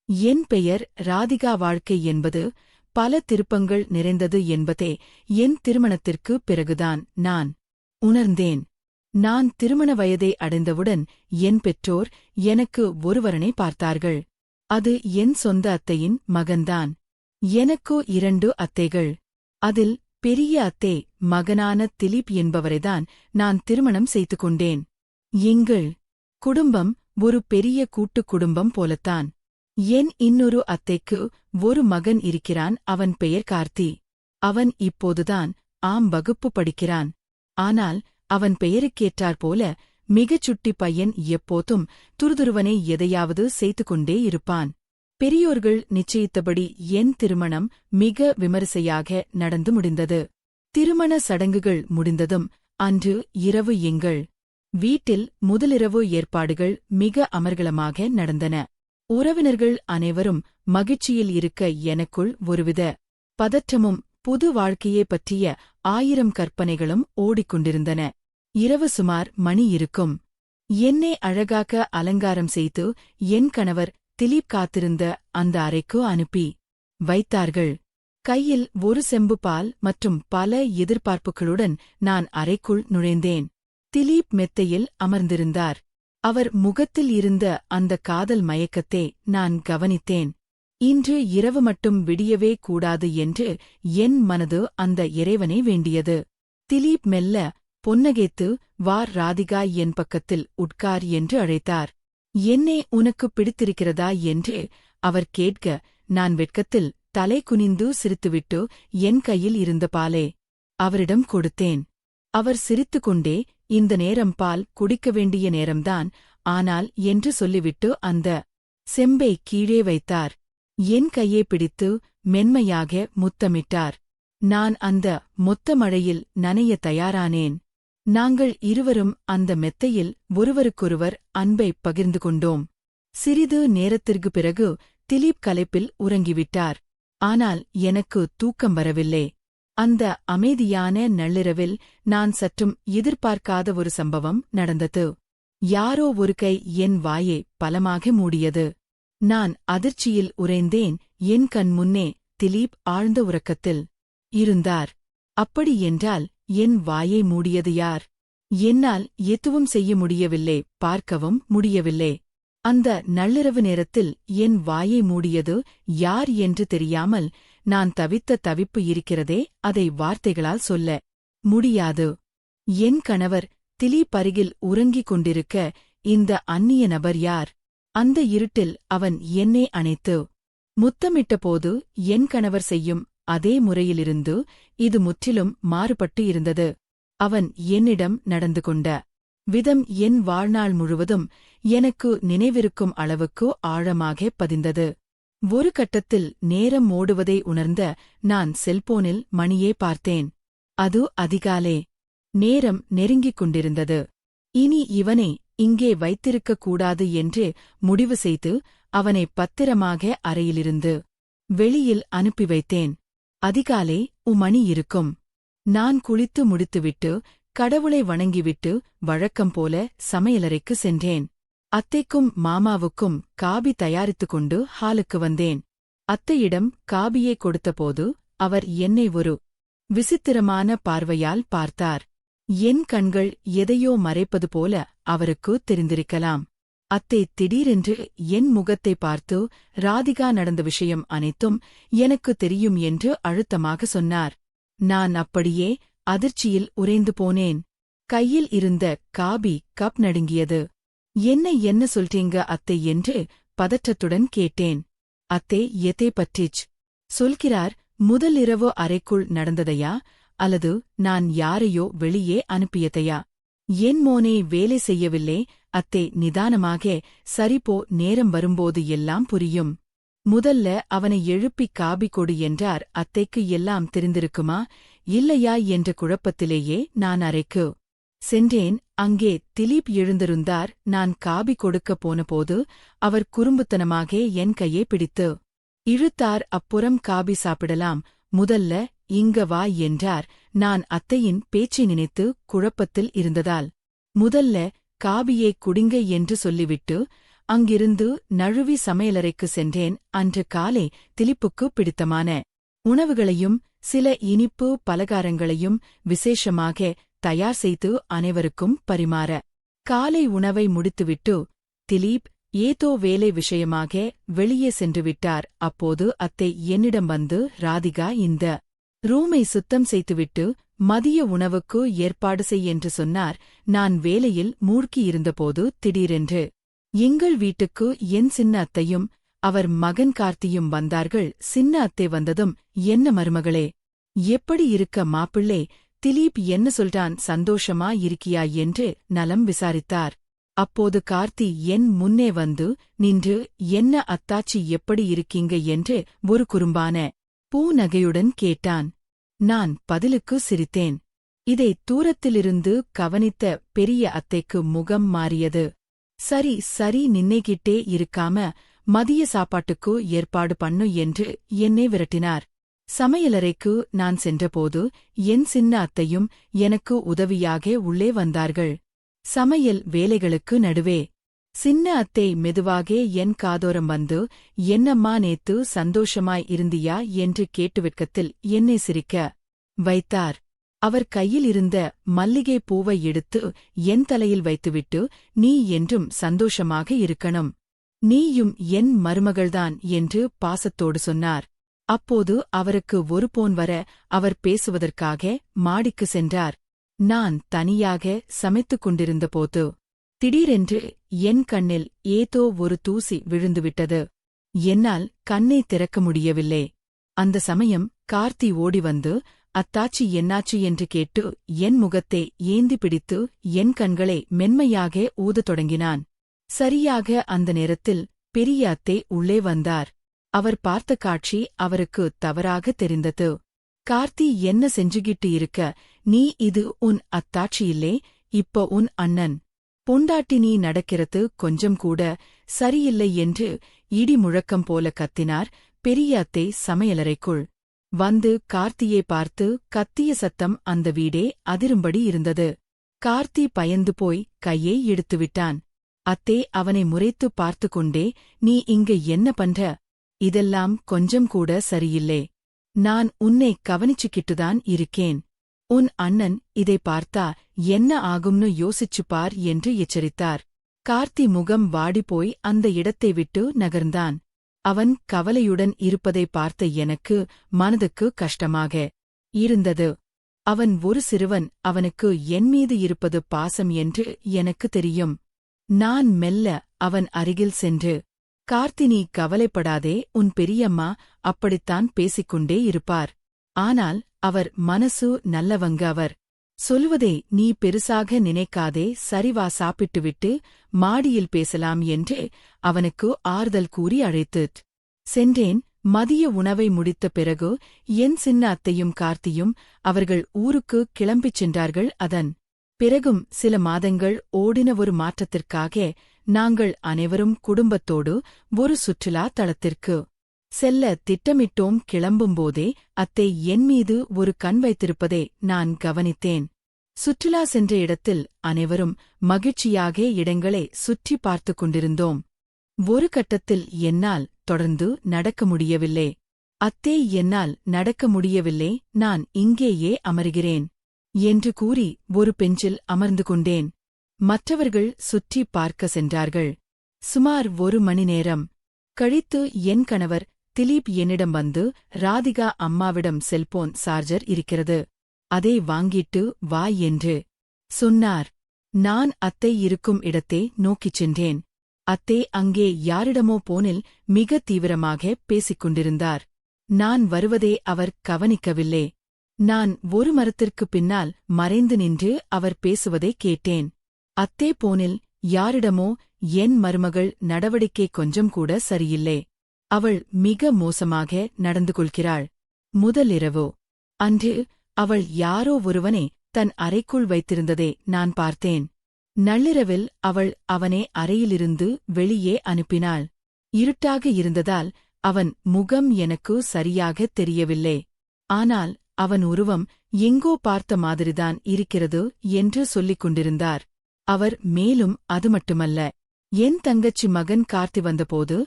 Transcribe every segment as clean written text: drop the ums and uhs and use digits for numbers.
என் பெயர் ராதிகா. வாழ்க்கை என்பது பல திருப்பங்கள் நிறைந்தது என்பதே என் திருமணத்திற்குப் பிறகுதான் நான் உணர்ந்தேன். நான் திருமண வயதை அடைந்தவுடன் என் பெற்றோர் எனக்கு ஒருவரனை பார்த்தார்கள். அது என் சொந்த அத்தையின் மகன்தான். எனக்கு 2 அத்தைகள். அதில் பெரிய அத்தை மகனான திலீப் என்பவரைதான் நான் திருமணம் செய்து கொண்டேன். எங்கள் குடும்பம் ஒரு பெரிய கூட்டுக் குடும்பம் போலத்தான். என் இன்னொரு அத்தைக்கு ஒரு மகன் இருக்கிறான். அவன் பெயர் கார்த்தி. அவன் இப்போதுதான் வகுப்பு படிக்கிறான். ஆனால் அவன் பெயருக்கேற்றாற்போல மிகச் சுட்டி பையன். எப்போதும் துருதுருவனை எதையாவது செய்து கொண்டே இருப்பான். பெரியோர்கள் நிச்சயித்தபடி என் திருமணம் மிக விமரிசையாக நடந்து முடிந்தது. திருமண சடங்குகள் முடிந்ததும் அன்று இரவு எங்கள் வீட்டில் முதலிரவு ஏற்பாடுகள் மிக அமர்கலமாக நடந்தன. உறவினர்கள் அனைவரும் மகிழ்ச்சியில் இருக்க எனக்குள் ஒருவித பதற்றமும் புது வாழ்க்கையே பற்றிய 1000 கற்பனைகளும் ஓடிக்கொண்டிருந்தன. இரவு சுமார் மணி இருக்கும். என்னை அழகாக அலங்காரம் செய்து என் கணவர் திலீப் காத்திருந்த அந்த அறைக்கு அனுப்பி வைத்தார்கள். கையில் ஒரு செம்பு பால் மற்றும் பல எதிர்பார்ப்புகளுடன் நான் அறைக்குள் நுழைந்தேன். திலீப் மெத்தையில் அமர்ந்திருந்தார். அவர் முகத்தில் இருந்த அந்த காதல் மயக்கத்தை நான் கவனித்தேன். இன்று இரவு மட்டும் விடியவே கூடாது என்று என் மனது அந்த இறைவனை வேண்டியது. திலீப் மெல்ல பொன்னகைத்து, "வா ராதிகா, என் பக்கத்தில் உட்கார்" என்று அழைத்தார். "என்னை உனக்கு பிடித்திருக்கிறதா?" என்று அவர் கேட்க, நான் வெட்கத்தில் தலை குனிந்து சிரித்துவிட்டு என் கையில் இருந்த பாலை அவரிடம் கொடுத்தேன். அவர் சிரித்துக்கொண்டே, "இந்த நேரம் பால் குடிக்க வேண்டிய நேரம்தான், ஆனால்" என்று சொல்லிவிட்டு அந்த செம்பை கீழே வைத்தார். என் கையை பிடித்து மென்மையாக முத்தமிட்டார். நான் அந்த மொத்த மழையில் நனைய தயாரானேன். நாங்கள் இருவரும் அந்த மெத்தையில் ஒருவருக்கொருவர் அன்பை பகிர்ந்து கொண்டோம். சிறிது நேரத்திற்குப் பிறகு திலீப் களைப்பில் உறங்கிவிட்டார். ஆனால் எனக்கு தூக்கம் வரவில்லை. அந்த அமைதியான நள்ளிரவில் நான் சற்றும் எதிர்பார்க்காத ஒரு சம்பவம் நடந்தது. யாரோ ஒரு கை என் வாயை பலமாக மூடியது. நான் அதிர்ச்சியில் உறைந்தேன். என் கண் முன்னே திலீப் ஆழ்ந்த உறக்கத்தில் இருந்தார். அப்படி என்றால் என் வாயை மூடியது யார்? என்னால் எதுவும் செய்ய முடியவில்லை, பார்க்கவும் முடியவில்லை. அந்த நள்ளிரவு நேரத்தில் என் வாயை மூடியது யார் என்று தெரியாமல் நான் தவித்த தவிப்பு இருக்கிறதே, அதை வார்த்தைகளால் சொல்ல முடியாது. என் கணவர் திலீப் அருகில் உறங்கிக் கொண்டிருக்க இந்த அந்நிய நபர் யார்? அந்த இருட்டில் அவன் என்னை அணைத்து முத்தமிட்டபோது என் கணவர் செய்யும் அதே முறையிலிருந்து இது முற்றிலும் மாறுபட்டு இருந்தது. அவன் என்னிடம் நடந்து கொண்ட விதம் என் வாழ்நாள் முழுவதும் எனக்கு நினைவிருக்கும் அளவுக்கு ஆழமாக பதிந்தது. ஒரு கட்டத்தில் நேரம் ஓடுவதை உணர்ந்த நான் செல்போனில் மணியே பார்த்தேன். அது அதிகாலை. நேரம் நெருங்கிக் கொண்டிருந்தது. இனி இவனை இங்கே வைத்திருக்கக் கூடாது என்று முடிவு செய்து அவனை பத்திரமாக அறையிலிருந்து வெளியில் அனுப்பி வைத்தேன். அதிகாலை மணி இருக்கும். நான் குளித்து முடித்துவிட்டு கடவுளை வணங்கிவிட்டு வழக்கம் போல சமையலறைக்கு சென்றேன். அத்தைக்கும் மாமாவுக்கும் காபி தயாரித்துக் கொண்டு ஹாலுக்கு வந்தேன். அத்தையிடம் காபியை கொடுத்தபோது அவர் என்னை ஒரு விசித்திரமான பார்வையால் பார்த்தார். என் கண்கள் எதையோ மறைப்பது போல அவருக்கு தெரிந்திருக்கலாம். அத்தை திடீரென்று என் முகத்தை பார்த்து, "ராதிகா, நடந்த விஷயம் அனைத்தும் எனக்கு தெரியும்" என்று அழுத்தமாக சொன்னார். நான் அப்படியே அதிர்ச்சியில் உறைந்து போனேன். கையில் இருந்த காபி கப் நடுங்கியது. என்ன சொல்றீங்க அத்தை என்று பதற்றத்துடன் கேட்டேன். அத்தை எதை பற்றிச் சொல்கிறார்? முதல் இரவு அறைக்குள் நடந்ததையா, அல்லது நான் யாரையோ வெளியே அனுப்பியதையா? என் மோனே வேலை செய்யவில்லை அத்தை நிதானமாக. "சரிபோ, நேரம் வரும்போது எல்லாம் புரியும். முதல்ல அவனை எழுப்பி காபி கொடு" என்றார். அத்தைக்கு எல்லாம் தெரிந்திருக்குமா இல்லையா என்ற குழப்பத்திலேயே நான் அறைக்கு சென்றேன். அங்கே திலீப் எழுந்திருந்தார். நான் காபி கொடுக்கப் போனபோது அவர் குறும்புத்தனமாக என் கையை பிடித்து இழுத்தார். "அப்புறம் காபி சாப்பிடலாம், முதல்ல இங்க வா" என்றார். நான் அத்தையின் பேச்சை நினைத்து குழப்பத்தில் இருந்ததால், "முதல்ல காபியை குடிங்க" என்று சொல்லிவிட்டு அங்கிருந்து நழுவி சமையலறைக்கு சென்றேன். அன்று காலை திலீப்புக்கு பிடித்தமான உணவுகளையும் சில இனிப்பு பலகாரங்களையும் விசேஷமாக தயார் செய்து அனைவருக்கும் பரிமாற காலை உணவை முடித்துவிட்டு திலீப் ஏதோ வேலை விஷயமாக வெளியே சென்றுவிட்டார். அப்போது அத்தை என்னிடம் வந்து, ராதிகா, இந்த ரூமை சுத்தம் செய்துவிட்டு மதிய உணவுக்கு ஏற்பாடு செய் என்று சொன்னார். நான் வேலையில் மூழ்கியிருந்தபோது திடீரென்று எங்கள் வீட்டுக்கு என் சின்ன அத்தையும் அவர் மகன் கார்த்தியும் வந்தார்கள். சின்ன அத்தை வந்ததும், என்ன மருமகளே, எப்படி இருக்க மாப்பிள்ளை? திலீப் என்ன சொல்றான், சந்தோஷமா இருக்கியா என்று நலம் விசாரித்தார். அப்போது கார்த்தி என் முன்னே வந்து நின்று, என்ன அத்தாச்சி, எப்படி இருக்கீங்க என்று ஒரு குறும்பான பூநகையுடன் கேட்டான். நான் பதிலுக்கு சிரித்தேன். இதை தூரத்திலிருந்து கவனித்த பெரிய அத்தைக்கு முகம் மாறியது. சரி சரி, நின்னைக்கிட்டே இருக்காம மதிய சாப்பாட்டுக்கு ஏற்பாடு பண்ணு என்று என்னை விரட்டினார். சமையலறைக்கு நான் சென்றபோது என் சின்ன அத்தையும் எனக்கு உதவியாக உள்ளே வந்தார்கள். சமையல் வேலைகளுக்கு நடுவே சின்ன அத்தை மெதுவாக என் காதோரம் வந்து, என்னம்மா, நேத்து சந்தோஷமாய் இருந்தியா என்று கேட்டு வெட்கத்தில் என்னை சிரிக்க வைத்தார். அவர் கையில் இருந்த மல்லிகை பூவை எடுத்து என் தலையில் வைத்துவிட்டு, நீ என்றும் சந்தோஷமாக இருக்கணும், நீயும் என் மருமகள்தான் என்று பாசத்தோடு சொன்னார். அப்போது அவருக்கு ஒரு போன் வர அவர் பேசுவதற்காக மாடிக்கு சென்றார். நான் தனியாக சமைத்துக் கொண்டிருந்தபோது திடீரென்று என் கண்ணில் ஏதோ ஒரு தூசி விழுந்துவிட்டது. என்னால் கண்ணை திறக்க முடியவில்லை. அந்த சமயம் கார்த்தி ஓடி வந்து, அத்தாச்சி, என்னாச்சு என்று கேட்டு என் முகத்தை ஏந்தி பிடித்து என் கண்களை மென்மையாக ஊதத் தொடங்கினான். சரியாக அந்த நேரத்தில் பெரிய அத்தை உள்ளே வந்தார். அவர் பார்த்த காட்சி அவருக்கு தவறாக தெரிந்தது. கார்த்தி, என்ன செஞ்சுகிட்டு இருக்க நீ? இது உன் அத்தாச்சி இல்லே, இப்ப உன் அண்ணன் பொண்டாட்டி, நீ நடக்கிறது கொஞ்சம் கூட சரியில்லை என்று இடி முழக்கம் போல கத்தினார். பெரிய அத்தை சமையலறைக்குள் வந்து கார்த்தியை பார்த்து கத்திய சத்தம் அந்த வீடே அதிரும்படி இருந்தது. கார்த்தி பயந்து போய் கையை எடுத்துவிட்டான். அத்தே அவனை முறைத்து பார்த்து கொண்டே, நீ இங்க என்ன பண்ற? இதெல்லாம் கொஞ்சம் கூட சரியில்லை. நான் உன்னை கவனிச்சுக்கிட்டுதான் இருக்கேன். உன் அண்ணன் இதை பார்த்தா என்ன ஆகும்னு யோசிச்சுப்பார் என்று எச்சரித்தார். கார்த்தி முகம் வாடிப்போய் அந்த இடத்தை விட்டு நகர்ந்தான். அவன் கவலையுடன் இருப்பதை பார்த்த எனக்கு மனதுக்கு கஷ்டமாக இருந்தது. அவன் ஒரு சிறுவன், அவனுக்கு என்மீது இருப்பது பாசம் என்று எனக்கு தெரியும். நான் மெல்ல அவன் அருகில் சென்று, கார்த்தி, நீ கவலைப்படாதே, உன் பெரியம்மா அப்படித்தான் பேசிக்கொண்டே இருப்பார். ஆனால் அவர் மனசு நல்லவங்க. அவர் சொல்வதை நீ பெருசாக நினைக்காதே, சரிவா, சாப்பிட்டுவிட்டு மாடியில் பேசலாம் என்று அவனுக்கு ஆறுதல் கூறி அழைத்துச் சென்றேன். மதிய உணவை முடித்த பிறகு என் சின்ன அத்தையும் கார்த்தியும் அவர்கள் ஊருக்கு கிளம்பிச் சென்றார்கள். அதன் பிறகும் சில மாதங்கள் ஓடின. ஒரு மாற்றத்திற்காக நாங்கள் அனைவரும் குடும்பத்தோடு ஒரு சுற்றுலா தலத்திற்கு செல்ல திட்டமிட்டோம். கிளம்பும்போதே அத்தை என் மீது ஒரு கண் வைத்திருப்பதை நான் கவனித்தேன். சுற்றுலா சென்ற இடத்தில் அனைவரும் மகிழ்ச்சியாக இடங்களை சுற்றி பார்த்துக் கொண்டிருந்தோம். ஒரு கட்டத்தில் என்னால் தொடர்ந்து நடக்க முடியவில்லை. அத்தே, என்னால் நடக்க முடியவில்லை, நான் இங்கேயே அமர்கிறேன் என்று கூறி ஒரு பெஞ்சில் அமர்ந்து கொண்டேன். மற்றவர்கள் சுற்றி பார்க்க சென்றார்கள். சுமார் 1 மணி நேரம் கழித்து என் கணவர் திலீப் என்னிடம் வந்து, ராதிகா அம்மாவிடம் செல்போன் சார்ஜர் இருக்கிறது, அதை வாங்கிட்டு வா என்று சொன்னார். நான் அத்தை இருக்கும் இடத்தை நோக்கிச் சென்றேன். அத்தை அங்கே யாரிடமோ போனில் மிக தீவிரமாக பேசிக் கொண்டிருந்தார். நான் வருவதை அவர் கவனிக்கவில்லை. நான் ஒரு மரத்திற்கு பின்னால் மறைந்து நின்று அவர் பேசுவதை கேட்டேன். அத்தே போனில் யாரிடமோ, என் மருமகள் நடவடிக்கை கொஞ்சம் கூட சரியில்லை, அவள் மிக மோசமாக நடந்து கொள்கிறாள். முதலிரவு அன்று அவள் யாரோ ஒருவனை தன் அறைக்குள் வைத்திருந்ததை நான் பார்த்தேன். நள்ளிரவில் அவள் அவனை அறையிலிருந்து வெளியே அனுப்பினாள். இருட்டாக இருந்ததால் அவன் முகம் எனக்கு சரியாக தெரியவில்லை. ஆனால் அவன் உருவம் எங்கோ பார்த்த மாதிரிதான் இருக்கிறது என்று சொல்லிக் கொண்டிருந்தார். அவர் மேலும், அது மட்டுமல்ல, என் தங்கச்சி மகன் கார்த்தி வந்தபோது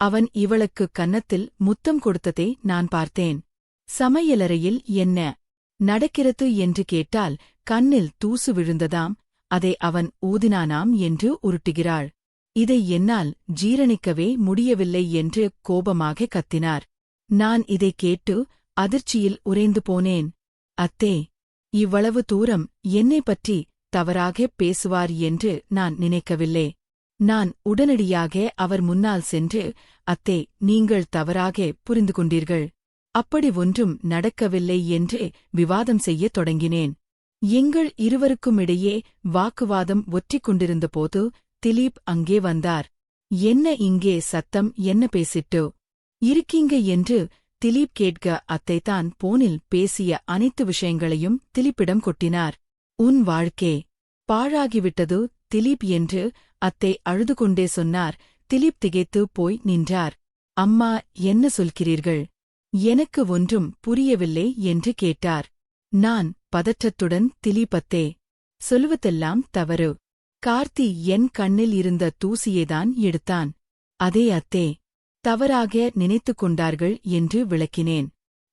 அவன் இவளுக்கு கன்னத்தில் முத்தம் கொடுத்ததை நான் பார்த்தேன். சமையலறையில் என்ன நடக்கிறது என்று கேட்டால் கண்ணில் தூசு விழுந்ததாம், அதை அவன் ஊதினானாம் என்று உருட்டுகிறாள். இதை என்னால் ஜீரணிக்கவே முடியவில்லை என்று கோபமாக கத்தினார். நான் இதை கேட்டு அதிர்ச்சியில் உறைந்து போனேன். அத்தே, இவ்வளவு தூரம் என்னை பற்றி தவறாகப் பேசுவார் என்று நான் நினைக்கவில்லை. நான் உடனடியாக அவர் முன்னால் சென்று, அத்தே, நீங்கள் தவறாக புரிந்து கொண்டீர்கள், அப்படி ஒன்றும் நடக்கவில்லை என்று விவாதம் செய்யத் தொடங்கினேன். எங்கள் இருவருக்குமிடையே வாக்குவாதம் ஒற்றிக் கொண்டிருந்தபோது திலீப் அங்கே வந்தார். என்ன இங்கே சத்தம், என்ன பேசிட்டு இருக்கீங்க என்று திலீப் கேட்க அத்தைத்தான் போனில் பேசிய அனைத்து விஷயங்களையும் திலீப்பிடம் கொட்டினார். உன் வாழ்க்கே பாழாகிவிட்டது திலீப் என்று அத்தை அழுது கொண்டே சொன்னார். திலீப் திகைத்து போய் நின்றார். அம்மா, என்ன சொல்கிறீர்கள்? எனக்கு ஒன்றும் புரியவில்லை என்று கேட்டார். நான் பதற்றத்துடன், திலீப் அத்தே, சொல்லுவதெல்லாம் தவறு. கார்த்தி என் கண்ணில் இருந்த தூசியேதான் எடுத்தான். அதே அத்தே, தவறாக நினைத்துக் கொண்டார்கள் என்று விளக்கினேன்.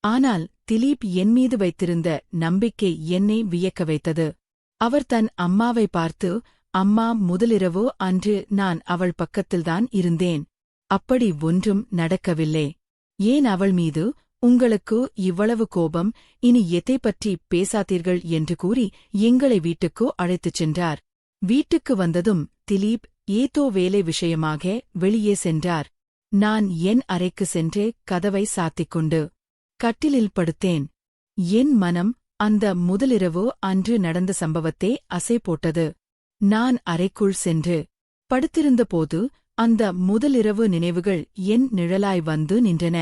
ஆனால் திலீப் என்மீது வைத்திருந்த நம்பிக்கை என்னை வியக்க வைத்தது. அவர் தன் அம்மாவை பார்த்து, அம்மா, முதலிரவு அன்று நான் அவள் பக்கத்தில்தான் இருந்தேன். அப்படி ஒன்றும் நடக்கவில்லை. ஏன் அவள் மீது உங்களுக்கு இவ்வளவு கோபம்? இனி எதைப் பற்றி பேசாதீர்கள் என்று கூறி எங்களை வீட்டுக்கு அழைத்துச் சென்றார். வீட்டுக்கு வந்ததும் திலீப் ஏதோ வேலை விஷயமாக வெளியே சென்றார். நான் என் அறைக்கு சென்று கதவை சாத்திக் கொண்டு கட்டிலில் படுத்தேன். என் மனம் அந்த முதலிரவு அன்று நடந்த சம்பவத்தை அசை போட்டது. நான் அறைக்குள் சென்று படுத்திருந்தபோது அந்த முதலிரவு நினைவுகள் என் நிழலாய் வந்து நின்றன.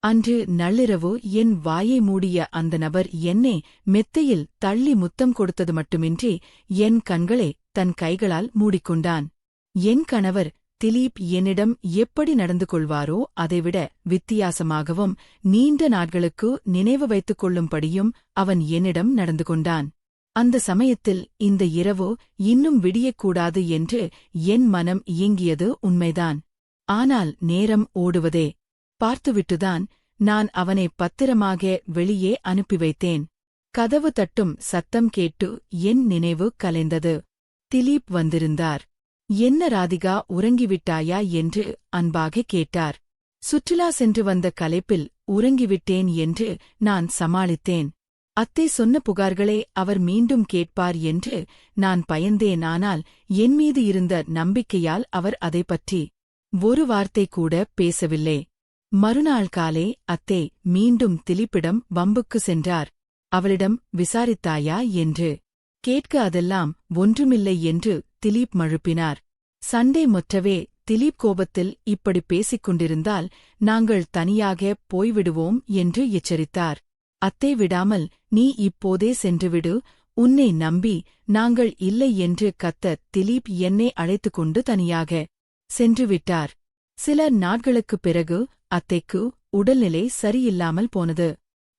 அன்று நள்ளிரவு என் வாயை மூடிய அந்த நபர் என்னை மெத்தையில் தள்ளி முத்தம் கொடுத்தது மட்டுமின்றி என் கண்களை தன் கைகளால் மூடிக்கொண்டான். என் கணவர் திலீப் என்னிடம் எப்படி நடந்து கொள்வாரோ அதைவிட வித்தியாசமாகவும் நீண்ட நாட்களுக்கு நினைவு வைத்துக் கொள்ளும்படியும் அவன் என்னிடம் நடந்து கொண்டான். அந்த சமயத்தில் இந்த இரவு இன்னும் விடியக்கூடாது என்று என் மனம் இயங்கியது உண்மைதான். ஆனால் நேரம் ஓடுவதே பார்த்துவிட்டுதான் நான் அவனை பத்திரமாக வெளியே அனுப்பி வைத்தேன். கதவு தட்டும் சத்தம் கேட்டு என் நினைவு கலைந்தது. திலீப் வந்திருந்தார். என்ன ராதிகா, உறங்கிவிட்டாயா என்று அன்பாக கேட்டார். சுற்றுலா சென்று வந்த களைப்பில் உறங்கிவிட்டேன் என்று நான் சமாளித்தேன். அத்தை சொன்ன புகார்களை அவர் மீண்டும் கேட்பார் என்று நான் பயந்தேன். ஆனால் என்மீது இருந்த நம்பிக்கையால் அவர் அதைப் பற்றி ஒரு வார்த்தை கூட பேசவில்லை. மறுநாள் காலை அத்தை மீண்டும் திலீப்பிடம் வம்புக்கு சென்றார். அவளிடம் விசாரித்தாயா என்று கேட்க அதெல்லாம் ஒன்றுமில்லை என்று திலீப் மழுப்பினார். சண்டை முற்றவே திலீப் கோபத்தில் இப்படி பேசிக் கொண்டிருந்தால் நாங்கள் தனியாக போய்விடுவோம் என்று எச்சரித்தார். அத்தை விடாமல், நீ இப்போதே சென்றுவிடு, உன்னை நம்பி நாங்கள் இல்லை என்று கத்த திலீப் என்னை அழைத்துக் கொண்டு தனியாக சென்றுவிட்டார். சில நாட்களுக்குப் பிறகு அத்தைக்கு உடல்நிலை சரியில்லாமல் போனது.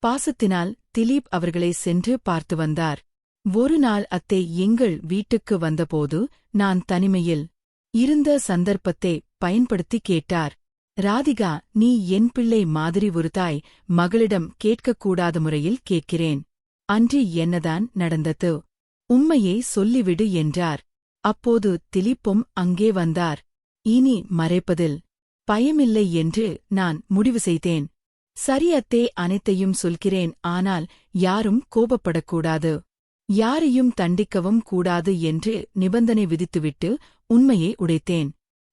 பாசத்தினால் திலீப் அவர்களை சென்று பார்த்து வந்தார். ஒரு நாள் அத்தை எங்கள் வீட்டுக்கு வந்தபோது நான் தனிமையில் இருந்த சந்தர்ப்பத்தை பயன்படுத்தி கேட்டார். ராதிகா, நீ என் பிள்ளை மாதிரி ஒரு தாய் மகளிடம் கேட்கக்கூடாத முறையில் கேட்கிறேன். அன்று என்னதான் நடந்தது? உண்மையை சொல்லிவிடு என்றார். அப்போது திலீப்பும் அங்கே வந்தார். இனி மறைப்பதில் பயமில்லை என்று நான் முடிவு செய்தேன். சரி அத்தே, அனைத்தையும் சொல்கிறேன். ஆனால் யாரும் கோபப்படக்கூடாது, யாரையும் தண்டிக்கவும் கூடாது என்று நிபந்தனை விதித்துவிட்டு உண்மையை உடைத்தேன்.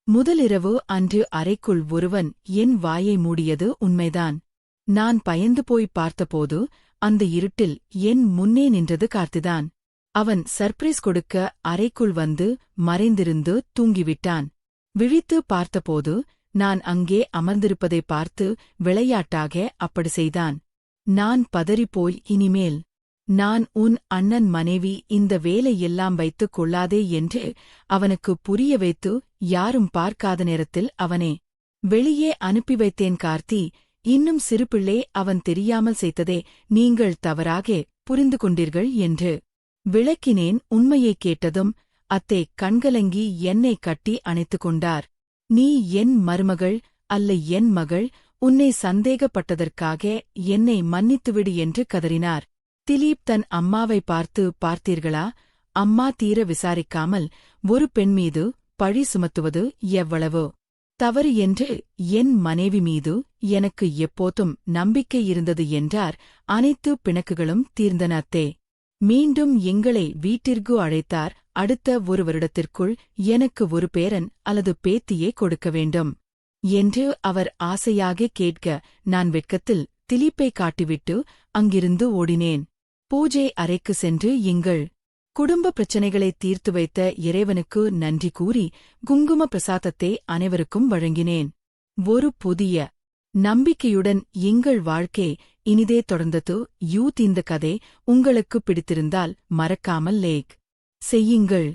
முதலிரவு அன்று அறைக்குள் ஒருவன் என் வாயை மூடியது உண்மைதான். நான் பயந்து போய் பார்த்தபோது அந்த இருட்டில் என் முன்னே நின்றது கார்த்திதான். அவன் சர்ப்ரைஸ் கொடுக்க அறைக்குள் வந்து மறைந்திருந்து தூங்கிவிட்டான். விழித்து பார்த்தபோது நான் அங்கே அமர்ந்திருப்பதை பார்த்து விளையாட்டாக அப்படி செய்தான். நான் பதறிப்போய், இனிமேல் நான் உன் அண்ணன் மனைவி, இந்த வேலையெல்லாம் வைத்துக் கொள்ளாதே என்று அவனுக்கு புரிய வைத்து யாரும் பார்க்காத நேரத்தில் அவனே வெளியே அனுப்பி வைத்தேன். கார்த்தி இன்னும் சிறுபிள்ளை, அவன் தெரியாமல் செய்ததே நீங்கள் தவறாக புரிந்து கொண்டீர்கள் என்று விளக்கினேன். உண்மையைக் கேட்டதும் அத்தே கண்கலங்கி என்னை கட்டி அணைத்துக் கொண்டார். நீ என் மருமகள் அல்ல, என் மகள். உன்னை சந்தேகப்பட்டதற்காக என்னை மன்னித்துவிடு என்று கதறினார். திலீப் தன் அம்மாவை பார்த்து, பார்த்தீர்களா, அம்மா தீர விசாரிக்காமல் ஒரு பெண் மீது பழி சுமத்துவது எவ்வளவு தவறு என்று. என் மனைவி மீது எனக்கு எப்போதும் நம்பிக்கை இருந்தது என்றார். அனைத்து பிணக்குகளும் தீர்ந்தன. அத்தே மீண்டும் எங்களை வீட்டிற்கு அழைத்தார். அடுத்த ஒரு வருடத்திற்குள் எனக்கு ஒரு பேரன் அல்லது பேத்தியே கொடுக்க வேண்டும் என்று அவர் ஆசையாக கேட்க, நான் வெட்கத்தில் திலீப்பை காட்டிவிட்டு அங்கிருந்து ஓடினேன். பூஜை அறைக்கு சென்று எங்கள் குடும்ப பிரச்சனைகளை தீர்த்து வைத்த இறைவனுக்கு நன்றி கூறி குங்கும பிரசாதத்தை அனைவருக்கும் வழங்கினேன். ஒரு புதிய நம்பிக்கையுடன் எங்கள் வாழ்க்கை இனிதே தொடர்ந்தது. யூத், இந்த கதை உங்களுக்கு பிடித்திருந்தால் மறக்காமல் லைக் செய்யுங்கள்.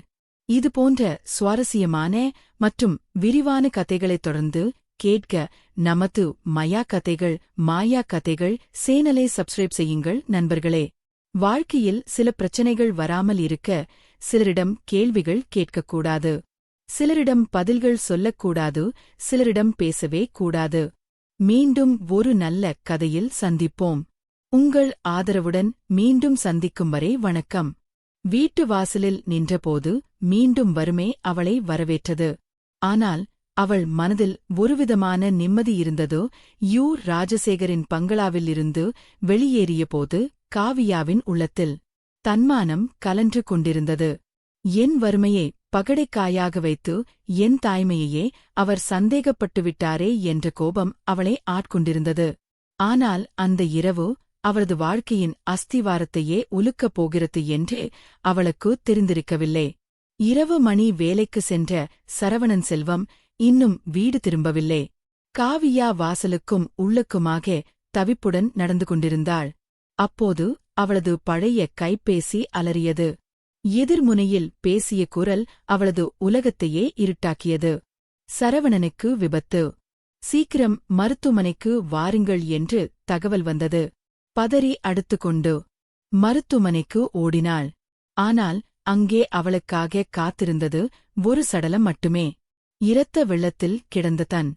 இதுபோன்ற சுவாரஸ்யமான மற்றும் விரிவான கதைகளைத் தொடர்ந்து கேட்க நமது மாயா கதைகள் சேனலை சப்ஸ்கிரைப் செய்யுங்கள் நண்பர்களே. வாழ்க்கையில் சில பிரச்சனைகள் வராமல் இருக்க சிலரிடம் கேள்விகள் கேட்கக்கூடாது, சிலரிடம் பதில்கள் சொல்லக்கூடாது, சிலரிடம் பேசவே கூடாது. மீண்டும் ஒரு நல்ல கதையில் சந்திப்போம். உங்கள் ஆதரவுடன் மீண்டும் சந்திக்கும் வரை வணக்கம். வீட்டு வாசலில் நின்றபோது மீண்டும் வறுமை அவளை வரவேற்றது. ஆனால் அவள் மனதில் ஒருவிதமான நிம்மதி இருந்ததோ. ராஜசேகரின் பங்களாவில் இருந்து வெளியேறியபோது காவியாவின் உள்ளத்தில் தன்மானம் கலன்று கொண்டிருந்தது. என் வறுமையை பகடைக்காயாக வைத்து என் தாய்மையையே அவர் சந்தேகப்பட்டுவிட்டாரே என்ற கோபம் அவளை ஆட்கொண்டிருந்தது. ஆனால் அந்த இரவு அவளது வாழ்க்கையின் அஸ்திவாரத்தையே உலுக்கப் போகிறது என்று அவளுக்கு தெரிந்திருக்கவில்லை. இரவு மணி வேலைக்கு சென்ற சரவணன் செல்வம் இன்னும் வீடு திரும்பவில்லை. காவியா வாசலுக்கும் உள்ளுக்குமாக தவிப்புடன் நடந்து கொண்டிருந்தாள். அப்போது அவளது பழைய கைபேசி அலறியது. எதிர்முனையில் பேசிய குரல் அவளது உலகத்தையே இருட்டாக்கியது. சரவணனுக்கு விபத்து, சீக்கிரம் மருத்துவமனைக்கு வாருங்கள் என்று தகவல் வந்தது. பதறி அடுத்துக்கொண்டு மருத்துவமனைக்கு ஓடினாள். ஆனால் அங்கே அவளுக்காக காத்திருந்தது ஒரு சடலம் மட்டுமே. இரத்த வெள்ளத்தில் கிடந்த தன்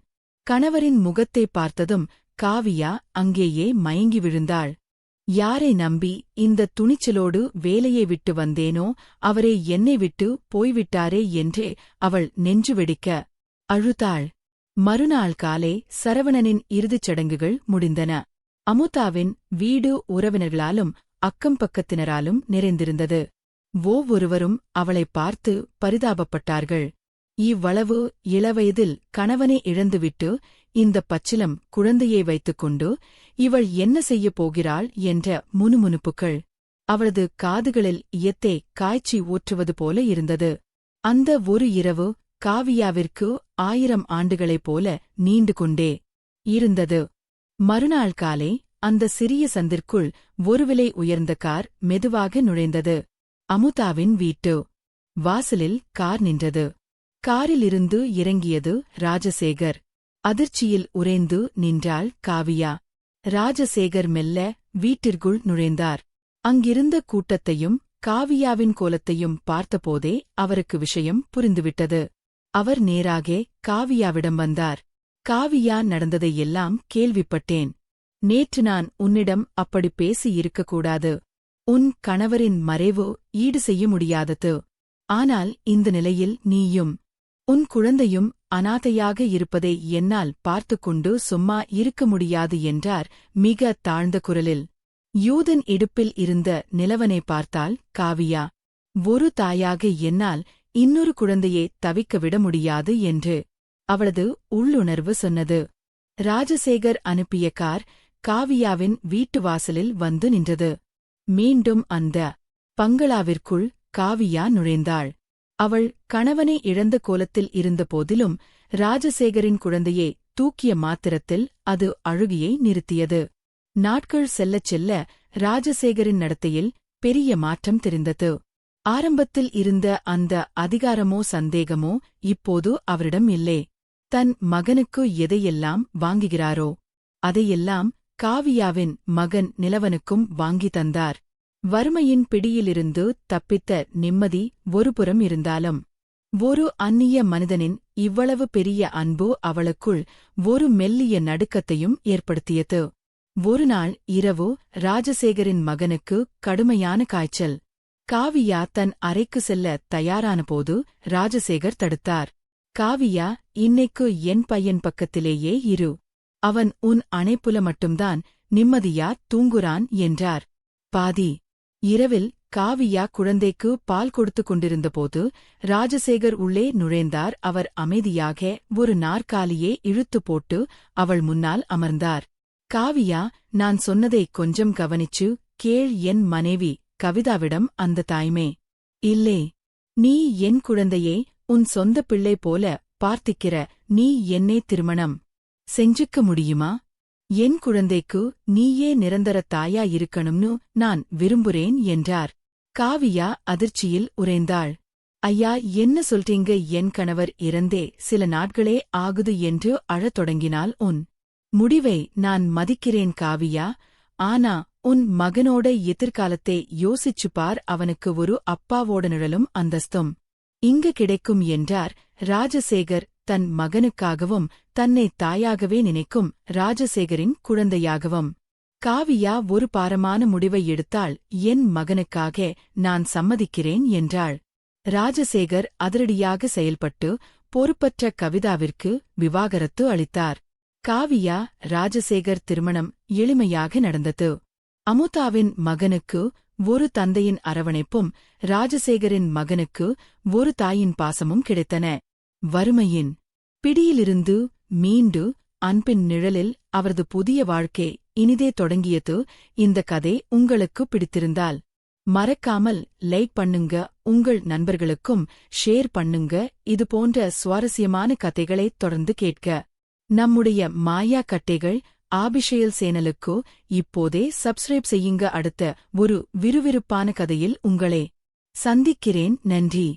கணவரின் முகத்தை பார்த்ததும் காவியா அங்கேயே மயங்கி விழுந்தாள். யாரை நம்பி இந்த துணிச்சலோடு வேலையை விட்டு வந்தேனோ, அவரே என்னை விட்டு போய்விட்டாரே என்றே அவள் நெஞ்சு வெடிக்க அழுதாள். மறுநாள் காலை சரவணனின் இறுதிச் சடங்குகள் முடிந்தன. அமுதாவின் வீடு உறவினர்களாலும் அக்கம் பக்கத்தினராலும் நிறைந்திருந்தது. ஒவ்வொருவரும் அவளை பார்த்து பரிதாபப்பட்டார்கள். இவ்வளவு இளவயதில் கணவனை இழந்துவிட்டு இந்த பச்சிலம் குழந்தையை வைத்துக்கொண்டு இவள் என்ன செய்யப் போகிறாள் என்ற முணுமுணுப்புகள் அவளது காதுகளில் இயத்தே காய்ச்சி ஊற்றுவது போல இருந்தது. அந்த ஒரு இரவு காவியாவிற்கு 1000 ஆண்டுகளைப் போல நீண்டு கொண்டே இருந்தது. மறுநாள் காலை அந்த சிறிய சந்திற்குள் ஒரு விலை உயர்ந்த கார் மெதுவாக நுழைந்தது. அமுதாவின் வீட்டு வாசலில் கார் நின்றது. காரிலிருந்து இறங்கியது ராஜசேகர். அதிர்ச்சியில் உறைந்து நின்றாள் காவியா. ராஜசேகர் மெல்ல வீட்டிற்குள் நுழைந்தார். அங்கிருந்த கூட்டத்தையும் காவியாவின் கோலத்தையும் பார்த்தபோதே அவருக்கு விஷயம் புரிந்துவிட்டது. அவர் நேராக காவியாவிடம் வந்தார். காவியா, நடந்ததை எல்லாம் கேள்விப்பட்டேன். நேற்று நான் உன்னிடம் அப்படி பேசி இருக்கக்கூடாது. உன் கணவரின் மறைவு ஈடு செய்ய முடியாதது. ஆனால் இந்த நிலையில் நீயும் உன் குழந்தையும் அனாதையாக இருப்பதை என்னால் பார்த்துக்கொண்டு சும்மா இருக்க முடியாது என்றார் மிக தாழ்ந்த குரலில். யூதன் இடுப்பில் இருந்த நிலவனை பார்த்தாள் காவியா. ஒரு தாயாக என்னால் இன்னொரு குழந்தையை தவிக்க விட முடியாது என்று அவளது உள்ளுணர்வு சொன்னது. ராஜசேகர் அனுப்பிய கார் காவியாவின் வீட்டு வாசலில் வந்து நின்றது. மீண்டும் அந்த பங்களாவிற்குள் காவியா நுழைந்தாள். அவள் கணவனை இழந்த கோலத்தில் இருந்த போதிலும் ராஜசேகரின் குழந்தையை தூக்கிய மாத்திரத்தில் அது அழுகியை நிறுத்தியது. நாட்கள் செல்லச் செல்ல ராஜசேகரின் நடத்தையில் பெரிய மாற்றம் தெரிந்தது. ஆரம்பத்தில் இருந்த அந்த அதிகாரமோ சந்தேகமோ இப்போது அவரிடம் இல்லை. தன் மகனுக்கு எதையெல்லாம் வாங்குகிறாரோ அதையெல்லாம் காவியாவின் மகன் நிலவனுக்கும் வாங்கி தந்தார். வறுமையின் பிடியிலிருந்து தப்பித்த நிம்மதி ஒருபுறம் இருந்தாலும் ஒரு அந்நிய மனிதனின் இவ்வளவு பெரிய அன்பு அவளுக்குள் ஒரு மெல்லிய நடுக்கத்தையும் ஏற்படுத்தியது. ஒருநாள் இரவு ராஜசேகரின் மகனுக்கு கடுமையான காய்ச்சல். காவியா தன் அறைக்கு செல்ல தயாரானபோது ராஜசேகர் தடுத்தார். காவியா, இன்னைக்கு என் பையன் பக்கத்திலேயே இரு. அவன் உன் அணைப்புல மட்டும்தான் நிம்மதியா தூங்குறான் என்றார். பாதி இரவில் காவியா குழந்தைக்கு பால் கொடுத்துக் கொண்டிருந்தபோது ராஜசேகர் உள்ளே நுழைந்தார். அவர் அமைதியாக ஒரு நாற்காலியே இழுத்து போட்டு அவள் முன்னால் அமர்ந்தார். காவியா, நான் சொன்னதை கொஞ்சம் கவனிச்சு கேள். என் மனைவி கவிதாவிடம் அந்த தாய்மே இல்லே. நீ என் குழந்தையை உன் சொந்த பிள்ளை போல பார்த்திக்கிற. நீ என்னை திருமணம் செஞ்சுக்க முடியுமா? என் குழந்தைக்கு நீயே நிரந்தர தாயா இருக்கணும்னு நான் விரும்புறேன் என்றார். காவியா அதிர்ச்சியில் உறைந்தாள். ஐயா, என்ன சொல்றீங்க? என் கணவர் இறந்தே சில நாட்களே ஆகுது என்று அழத் தொடங்கினாள். உன் முடிவை நான் மதிக்கிறேன் காவியா. ஆனா உன் மகனோட எதிர்காலத்தை யோசிச்சுப்பார். அவனுக்கு ஒரு அப்பாவோட நிழலும் அந்தஸ்தும் இங்கு கிடைக்கும் என்றார். ராஜசேகர் தன் மகனுக்காகவும் தன்னை தாயாகவே நினைக்கும் ராஜசேகரின் குழந்தையாகவும். காவியா ஒரு பாரமான முடிவை எடுத்தாள். என் மகனுக்காக நான் சம்மதிக்கிறேன் என்றாள். ராஜசேகர் அதிரடியாக செயல்பட்டு பொறுப்பற்ற கவிதாவிற்கு விவாகரத்து அளித்தார். காவியா ராஜசேகர் திருமணம் எளிமையாக நடந்தது. அமுதாவின் மகனுக்கு ஒரு தந்தையின் அரவணைப்பும் ராஜசேகரின் மகனுக்கு ஒரு தாயின் பாசமும் கிடைத்தன. வறுமையின் பிடியிலிருந்து மீண்டு அன்பின் நிழலில் அவரது புதிய வாழ்க்கை இனிதே தொடங்கியது. இந்த கதை உங்களுக்கு பிடித்திருந்தால் மறக்காமல் லைக் பண்ணுங்க, உங்கள் நண்பர்களுக்கும் ஷேர் பண்ணுங்க. இது போன்ற சுவாரஸ்யமான கதைகளை தொடர்ந்து கேட்க நம்முடைய மாயா கட்டைகள் ஆபிஷேல் சேனலுக்கு இப்போதே சப்ஸ்கிரைப் செய்யுங்க. அடுத்த ஒரு விறுவிறுப்பான கதையில் உங்களை சந்திக்கிறேன். நன்றி.